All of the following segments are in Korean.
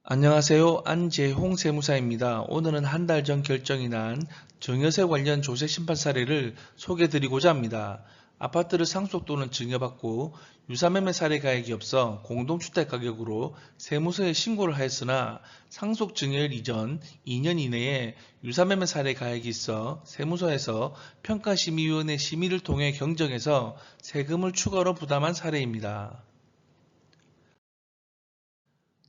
안녕하세요. 안재홍 세무사입니다. 오늘은 한 달 전 결정이 난 증여세 관련 조세 심판 사례를 소개해 드리고자 합니다. 아파트를 상속 또는 증여받고 유사매매 사례 가액이 없어 공동주택 가격으로 세무서에 신고를 하였으나 상속 증여일 이전 2년 이내에 유사매매 사례 가액이 있어 세무서에서 평가심의위원회 심의를 통해 경정해서 세금을 추가로 부담한 사례입니다.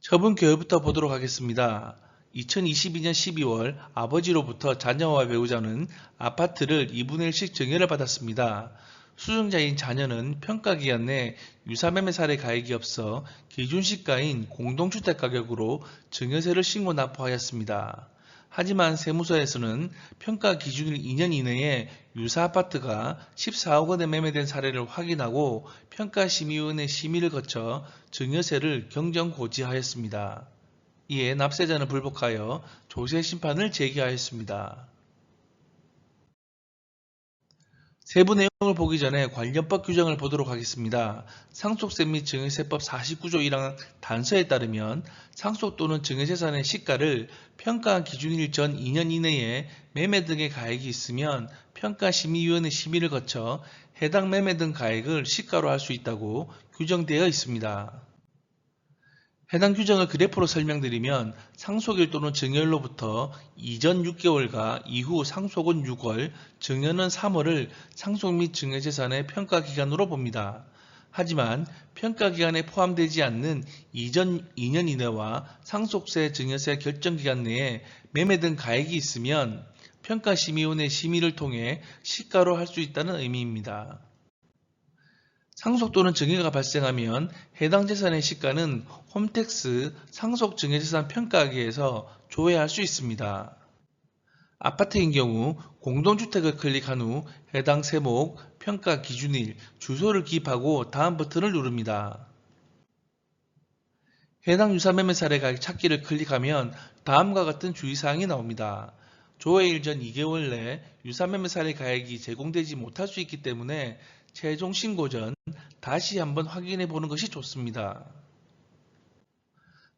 처분 계획부터 보도록 하겠습니다. 2022년 12월 아버지로부터 자녀와 배우자는 아파트를 2분의 1씩 증여를 받았습니다. 수증자인 자녀는 평가기간 내 유사매매 사례 가액이 없어 기준시가인 공동주택 가격으로 증여세를 신고 납부하였습니다. 하지만 세무서에서는 평가 기준일 2년 이내에 유사 아파트가 14억 원에 매매된 사례를 확인하고 평가심의위원회 심의를 거쳐 증여세를 경정 고지하였습니다. 이에 납세자는 불복하여 조세 심판을 제기하였습니다. 세부 내용을 보기 전에 관련법 규정을 보도록 하겠습니다. 상속세 및 증여세법 49조 1항 단서에 따르면 상속 또는 증여재산의 시가를 평가한 기준일 전 2년 이내에 매매 등의 가액이 있으면 평가심의위원회 심의를 거쳐 해당 매매 등 가액을 시가로 할 수 있다고 규정되어 있습니다. 해당 규정을 그래프로 설명드리면 상속일 또는 증여일로부터 이전 6개월과 이후 상속은 6월, 증여는 3월을 상속 및 증여재산의 평가기간으로 봅니다. 하지만 평가기간에 포함되지 않는 이전 2년 이내와 상속세, 증여세 결정기간 내에 매매 등 가액이 있으면 평가심의원의 심의를 통해 시가로 할 수 있다는 의미입니다. 상속 또는 증여가 발생하면 해당 재산의 시가는 홈택스 상속증여재산 평가하기에서 조회할 수 있습니다. 아파트인 경우 공동주택을 클릭한 후 해당 세목, 평가 기준일, 주소를 기입하고 다음 버튼을 누릅니다. 해당 유사매매 사례 가액 찾기를 클릭하면 다음과 같은 주의사항이 나옵니다. 조회일 전 2개월 내 유사매매 사례 가액이 제공되지 못할 수 있기 때문에 최종 신고 전 다시 한번 확인해 보는 것이 좋습니다.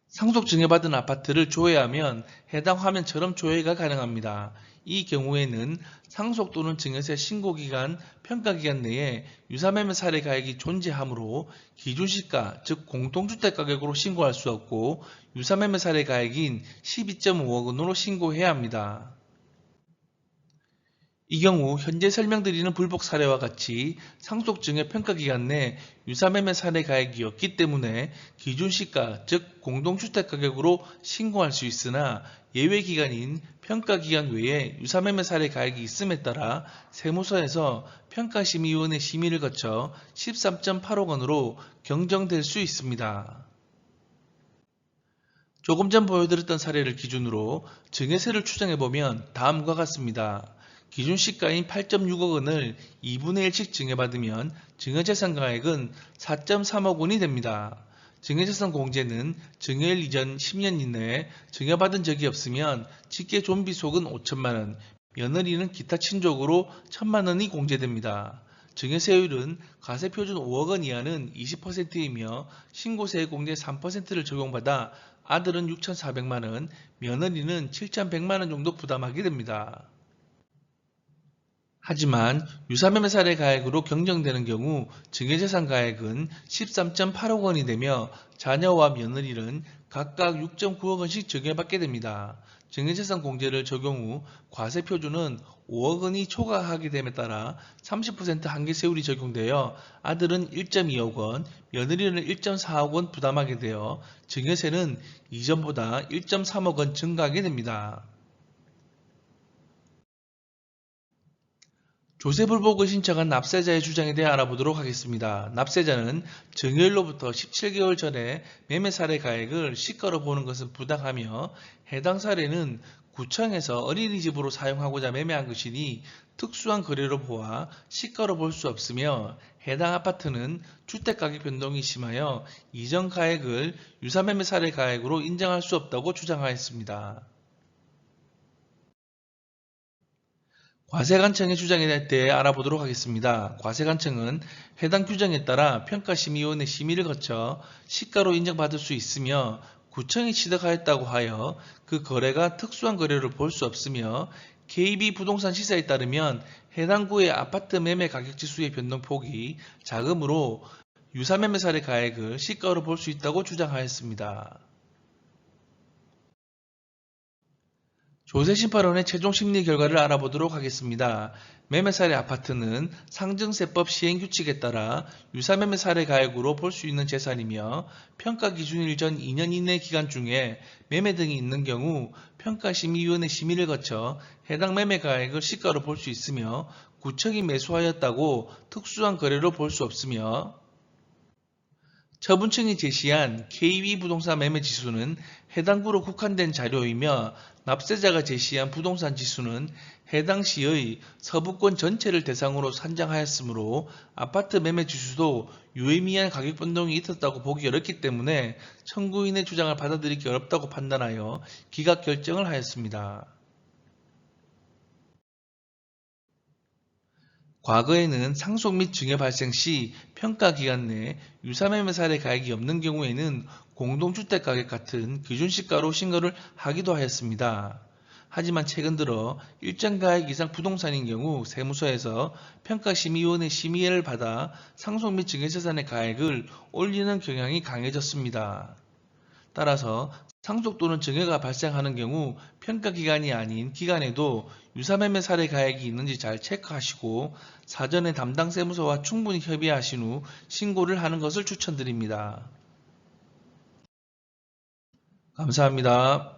상속 증여받은 아파트를 조회하면 해당 화면처럼 조회가 가능합니다. 이 경우에는 상속 또는 증여세 신고기간, 평가기간 내에 유사매매 사례 가액이 존재하므로 기준시가, 즉 공동주택 가격으로 신고할 수 없고 유사매매 사례 가액인 12.5억 원으로 신고해야 합니다. 이 경우 현재 설명드리는 불복 사례와 같이 상속증여 평가기간 내 유사매매 사례 가액이 없기 때문에 기준시가 즉 공동주택가격으로 신고할 수 있으나 예외기간인 평가기간 외에 유사매매 사례 가액이 있음에 따라 세무서에서 평가심의위원회 심의를 거쳐 13.8억 원으로 경정될 수 있습니다. 조금 전 보여드렸던 사례를 기준으로 증여세를 추정해보면 다음과 같습니다. 기준 시가인 8.6억 원을 2분의 1씩 증여받으면 증여재산 가액은 4.3억 원이 됩니다. 증여재산 공제는 증여일 이전 10년 이내에 증여받은 적이 없으면 직계 존비속은 5천만 원, 며느리는 기타 친족으로 1천만 원이 공제됩니다. 증여세율은 과세표준 5억 원 이하는 20%이며 신고세 공제 3%를 적용받아 아들은 6,400만 원, 며느리는 7,100만 원 정도 부담하게 됩니다. 하지만 유사매매 사례 가액으로 경정되는 경우 증여재산 가액은 13.8억 원이 되며 자녀와 며느리는 각각 6.9억 원씩 증여받게 됩니다. 증여재산 공제를 적용 후 과세표준은 5억 원이 초과하게 됨에 따라 30% 한계세율이 적용되어 아들은 1.2억 원, 며느리는 1.4억 원 부담하게 되어 증여세는 이전보다 1.3억 원 증가하게 됩니다. 조세불복을 신청한 납세자의 주장에 대해 알아보도록 하겠습니다. 납세자는 증여일로부터 17개월 전에 매매 사례 가액을 시가로 보는 것은 부당하며 해당 사례는 구청에서 어린이집으로 사용하고자 매매한 것이니 특수한 거래로 보아 시가로 볼 수 없으며 해당 아파트는 주택가격 변동이 심하여 이전 가액을 유사매매 사례 가액으로 인정할 수 없다고 주장하였습니다. 과세관청의 주장에 대해 알아보도록 하겠습니다. 과세관청은 해당 규정에 따라 평가심의위원회 심의를 거쳐 시가로 인정받을 수 있으며 구청이 취득하였다고 하여 그 거래가 특수한 거래로 볼 수 없으며 KB부동산 시사에 따르면 해당 구의 아파트 매매 가격 지수의 변동폭이 작으므로 유사매매 사례 가액을 시가로 볼 수 있다고 주장하였습니다. 조세심판원의 최종 심리 결과를 알아보도록 하겠습니다. 매매 사례 아파트는 상증세법 시행규칙에 따라 유사매매 사례 가액으로 볼 수 있는 재산이며 평가 기준일 전 2년 이내 기간 중에 매매 등이 있는 경우 평가심의위원회 심의를 거쳐 해당 매매 가액을 시가로 볼 수 있으며 구청이 매수하였다고 특수한 거래로 볼 수 없으며 처분층이 제시한 KB부동산 매매지수는 해당 구로 국한된 자료이며 납세자가 제시한 부동산 지수는 해당 시의 서부권 전체를 대상으로 산정하였으므로 아파트 매매지수도 유의미한 가격 변동이 있었다고 보기 어렵기 때문에 청구인의 주장을 받아들이기 어렵다고 판단하여 기각 결정을 하였습니다. 과거에는 상속 및 증여 발생 시 평가 기간 내 유사매매 사례 가액이 없는 경우에는 공동주택 가격 같은 기준시가로 신고를 하기도 하였습니다. 하지만 최근 들어 일정 가액 이상 부동산인 경우 세무서에서 평가심의위원회 심의를 받아 상속 및 증여재산의 가액을 올리는 경향이 강해졌습니다. 따라서 상속 또는 증여가 발생하는 경우 평가 기간이 아닌 기간에도 유사매매 사례 가액이 있는지 잘 체크하시고 사전에 담당 세무서와 충분히 협의하신 후 신고를 하는 것을 추천드립니다. 감사합니다.